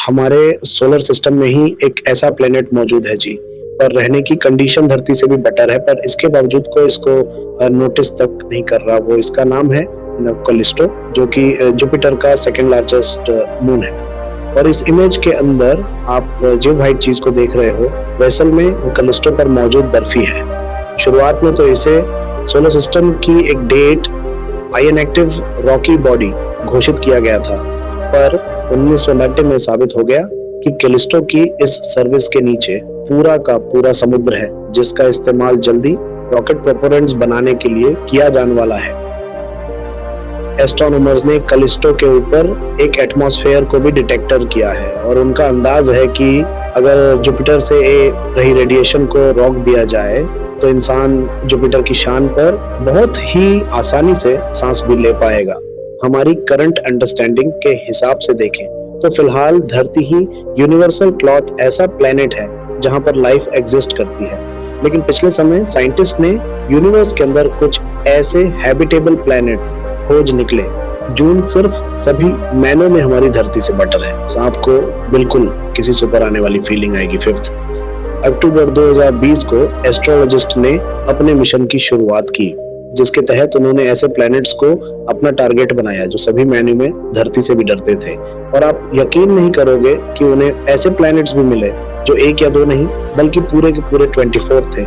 हमारे solar system में ही एक ऐसा प्लेनेट मौजूद है जी, और रहने की कंडीशन धरती से भी बेटर है, पर इसके बावजूद कोई इसको नोटिस तक नहीं कर रहा। वो इसका नाम है कैलिस्टो, जो कि जुपिटर का सेकंड लार्जेस्ट मून है। और इस इमेज के अंदर आप जो व्हाइट चीज को देख रहे हो, वेसल में कैलिस्टो पर मौजूद बर्फी है। शुरुआत में तो इसे सोलर सिस्टम की एक डेट आयन एक्टिव रॉकी बॉडी घोषित किया गया था, पर 1990 में साबित हो गया कि कैलिस्टो की इस सर्विस के नीचे पूरा का पूरा समुद्र है, जिसका इस्तेमाल जल्दी रॉकेट प्रोपेलेंट्स बनाने के लिए किया जाने वाला है। एस्ट्रोनॉमर्स ने कैलिस्टो के ऊपर एक एटमॉस्फेयर को भी डिटेक्टर किया है, और उनका अंदाज है कि अगर जुपिटर से रही रेडिएशन को रोक दिया जाए तो इंसान जुपिटर की शान पर बहुत ही आसानी से सांस भी ले पाएगा। हमारी करंट अंडरस्टैंडिंग के हिसाब से देखें तो फिलहाल धरती ही यूनिवर्सल क्लॉथ ऐसा प्लेनेट है जहां पर लाइफ एग्जिस्ट करती है, लेकिन पिछले समय साइंटिस्ट ने यूनिवर्स के अंदर कुछ ऐसे हैबिटेबल प्लैनेट्स खोज निकले जो सिर्फ सभी मैनों में हमारी धरती से बेटर है। आपको बिल्कुल किसी से ऊपर आने वाली फीलिंग आएगी। 5 अक्टूबर 2020 को एस्ट्रोलॉजिस्ट ने अपने मिशन की शुरुआत की, जिसके तहत उन्होंने ऐसे प्लैनेट्स को अपना टारगेट बनाया जो सभी मैनों में धरती से भी डरते थे। और आप यकीन नहीं करोगे कि उन्हें ऐसे प्लैनेट्स भी मिले जो एक या दो नहीं बल्कि पूरे के पूरे 24 थे।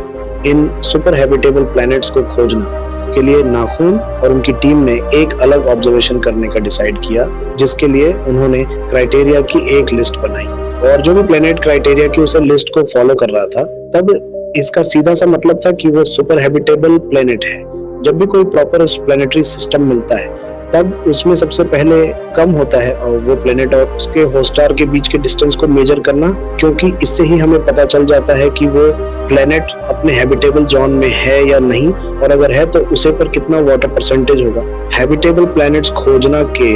इन सुपर हैबिटेबल प्लैनेट्स को खोजना के लिए नाखून और उनकी टीम ने एक अलग ऑब्जर्वेशन करने का डिसाइड किया, जिसके लिए उन्होंने क्राइटेरिया की एक लिस्ट बनाई, और जो भी प्लेनेट क्राइटेरिया की उस लिस्ट को फॉलो कर रहा था, तब इसका सीधा सा मतलब था कि वो सुपर हैबिटेबल प्लेनेट है। जब भी कोई प्रॉपर प्लेनेटरी सिस्टम मिलता है तब उसमें सबसे पहले कम होता है और वो प्लेनेट और उसके होस्ट स्टार के बीच के डिस्टेंस को मेजर करना, क्योंकि इससे ही हमें पता चल जाता है कि वो प्लेनेट अपने हैबिटेबल जोन में है या नहीं, और अगर है तो उसे पर कितना वाटर परसेंटेज होगा। हैबिटेबल प्लैनेट्स खोजना के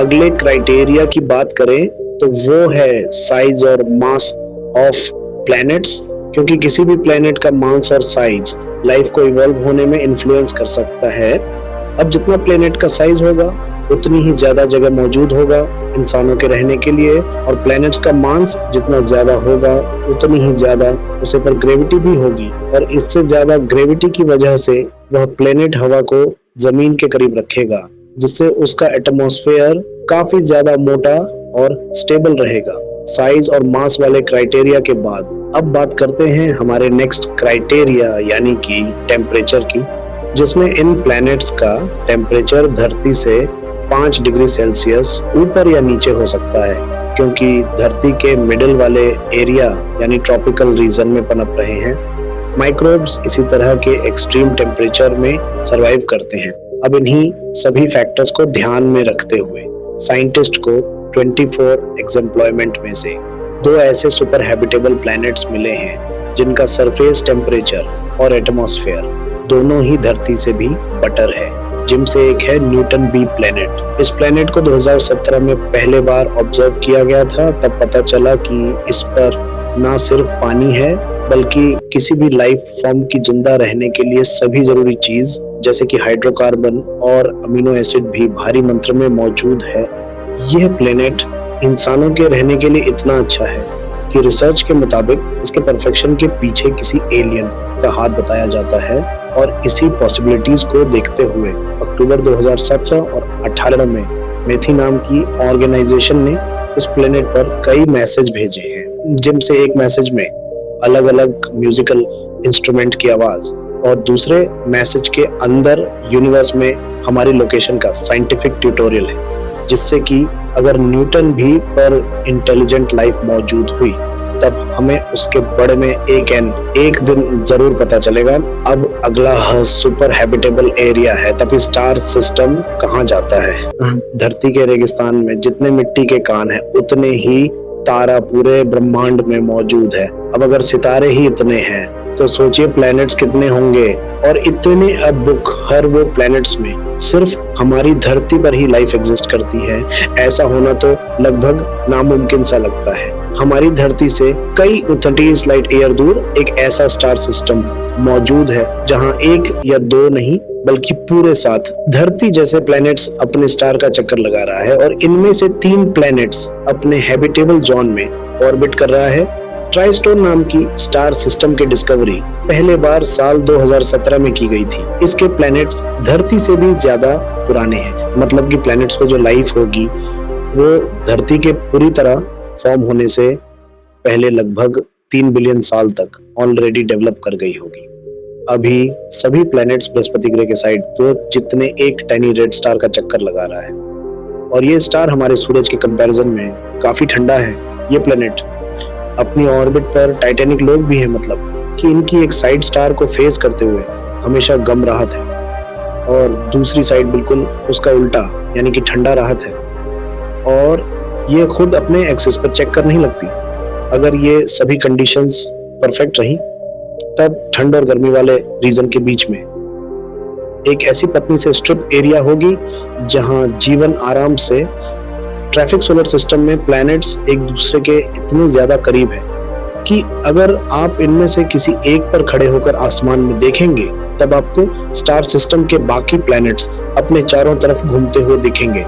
अगले क्राइटेरिया की बात करें तो वो है साइज और मास ऑफ प्लैनेट्स, क्योंकि किसी भी प्लैनेट का मास और साइज लाइफ को इवॉल्व होने में इन्फ्लुएंस कर सकता है। अब जितना प्लैनेट का साइज होगा उतनी ही ज्यादा जगह मौजूद होगा इंसानों के रहने के लिए, और प्लैनेट्स का मास जितना ज्यादा होगा उतनी ही ज्यादा उसे पर ग्रेविटी भी होगी, और इससे ज्यादा ग्रेविटी की वजह से वह प्लैनेट हवा को जमीन के करीब रखेगा, जिससे उसका एटमॉस्फेयर काफी ज्यादा मोटा और स्टेबल रहेगा। साइज और मास वाले क्राइटेरिया के बाद अब बात करते हैं हमारे नेक्स्ट क्राइटेरिया यानी कि टेम्परेचर की, जिसमें इन प्लैनेट्स का टेम्परेचर धरती से 5 डिग्री सेल्सियस ऊपर या नीचे हो सकता है, क्योंकि धरती के मिडिल वाले एरिया यानी ट्रॉपिकल रीजन में पनप रहे हैं। माइक्रोब्स इसी तरह के एक्सट्रीम टेम्परेचर में सरवाइव करते हैं। अब इन्हीं सभी फैक्टर्स को ध्यान में रखते हुए साइंटिस्ट को 24 एग्जम्प्लॉयमेंट में से 2 ऐसे सुपर हैबिटेबल प्लैनेट्स मिले हैं जिनका सरफेस टेम्परेचर और एटमॉस्फेयर दोनों ही धरती से भी बेटर है, जिनसे एक है न्यूटन बी प्लैनेट। इस प्लैनेट को 2017 में पहले बार ऑब्जर्व किया गया था। तब पता चला कि इस पर ना सिर्फ पानी है बल्कि किसी भी लाइफ फॉर्म की जिंदा रहने के लिए सभी जरूरी चीज जैसे कि हाइड्रोकार्बन और अमीनो एसिड भी भारी मात्रा में मौजूद है। यह प्लैनेट इंसानों के रहने के लिए इतना अच्छा है कि रिसर्च के मुताबिक इसके परफेक्शन के पीछे किसी एलियन का हाथ बताया जाता है, और इसी पॉसिबिलिटीज को देखते हुए अक्टूबर 2017 और 18 में मेथी नाम की ऑर्गेनाइजेशन ने इस प्लेनेट पर कई मैसेज भेजे हैं, जिनसे एक मैसेज में अलग अलग म्यूजिकल इंस्ट्रूमेंट की आवाज और दूसरे मैसेज के अंदर यूनिवर्स में हमारी लोकेशन का साइंटिफिक ट्यूटोरियल है, जिससे कि अगर न्यूटन भी पर इंटेलिजेंट लाइफ मौजूद हुई तब हमें उसके बड़े में एक दिन जरूर पता चलेगा। अब अगला सुपर हैबिटेबल एरिया है, तभी स्टार सिस्टम कहाँ जाता है। धरती के रेगिस्तान में जितने मिट्टी के कान हैं उतने ही तारा पूरे ब्रह्मांड में मौजूद है। अब अगर सितारे ही इतने हैं तो सोचिए प्लैनेट्स कितने होंगे, और इतने अब हर वो प्लैनेट्स में सिर्फ हमारी धरती पर ही लाइफ एग्जिस्ट करती है। ऐसा होना तो लगभग नामुमकिन सा लगता है। हमारी धरती से कई 30 लाइट ईयर दूर एक ऐसा स्टार सिस्टम मौजूद है जहां 1 या 2 नहीं बल्कि पूरे साथ धरती जैसे प्लैनेट्स अपने स्टार का चक्कर लगा रहा है और इनमें से 3 प्लैनेट्स अपने हैबिटेबल जोन में ऑर्बिट कर रहा है। ट्राइस्टोन नाम की स्टार सिस्टम की डिस्कवरी पहले बार साल 2017 में की गई थी। इसके प्लैनेट्स धरती से भी ज्यादा पुराने हैं, मतलब कि प्लैनेट्स पे जो लाइफ होगी वो धरती के पूरी तरह फॉर्म होने से पहले लगभग 3 बिलियन साल तक ऑलरेडी डेवलप कर गई होगी। अभी सभी प्लैनेट्स बृहस्पति ग्रह के साइड तो जितने एक टाइनी रेड स्टार का चक्कर लगा रहा है, और ये स्टार हमारे सूरज के कंपैरिजन में काफी ठंडा है। ये प्लैनेट अपनी ऑर्बिट पर टाइटैनिक लोग भी हैं, मतलब कि इनकी एक साइड स्टार को फेस करते हुए हमेशा गम राहत है और दूसरी साइड बिल्कुल उसका उल्टा यानी कि ठंडा राहत है। और ये खुद अपने एक्सिस पर चेक कर नहीं लगती। अगर ये सभी कंडीशंस परफेक्ट रही तब ठंड और गर्मी वाले रीजन के बीच में एक ऐसी पतली से स्ट्रिप एरिया होगी जहां जीवन आराम से ट्रैफिक सोलर सिस्टम में प्लैनेट्स एक दूसरे के इतने ज्यादा करीब है कि अगर आप इनमें से किसी एक पर खड़े होकर आसमान में देखेंगे तब आपको स्टार सिस्टम के बाकी प्लैनेट्स अपने चारों तरफ घूमते हुए दिखेंगे।